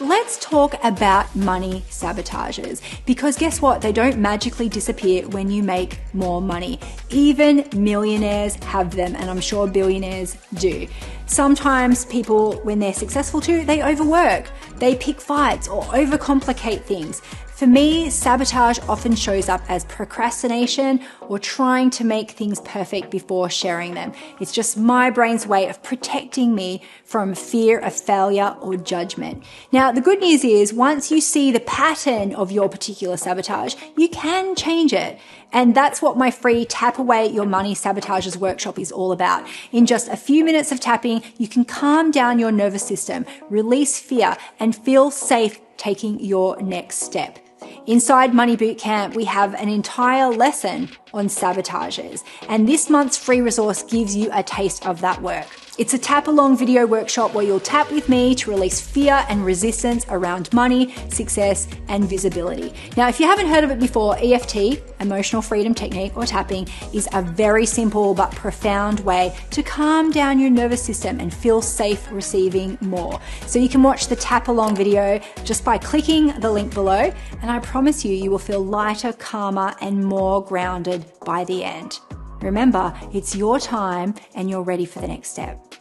let's talk about money sabotages, because guess what? They don't magically disappear when you make more money. Even millionaires have them, and I'm sure billionaires do. Sometimes people, when they're successful too, they overwork, they pick fights or overcomplicate things. For me, sabotage often shows up as procrastination or trying to make things perfect before sharing them. It's just my brain's way of protecting me from fear of failure or judgment. Now, the good news is once you see the pattern of your particular sabotage, you can change it. And that's what my free Tap Away Your Money Sabotages workshop is all about. In just a few minutes of tapping, you can calm down your nervous system, release fear, and feel safe taking your next step. Inside Money Bootcamp, we have an entire lesson on sabotages, and this month's free resource gives you a taste of that work. It's a tap-along video workshop where you'll tap with me to release fear and resistance around money, success, and visibility. Now, if you haven't heard of it before, EFT, Emotional Freedom Technique, or tapping, is a very simple but profound way to calm down your nervous system and feel safe receiving more. So you can watch the tap-along video just by clicking the link below, and I promise you, you will feel lighter, calmer, and more grounded by the end. Remember, it's your time and you're ready for the next step.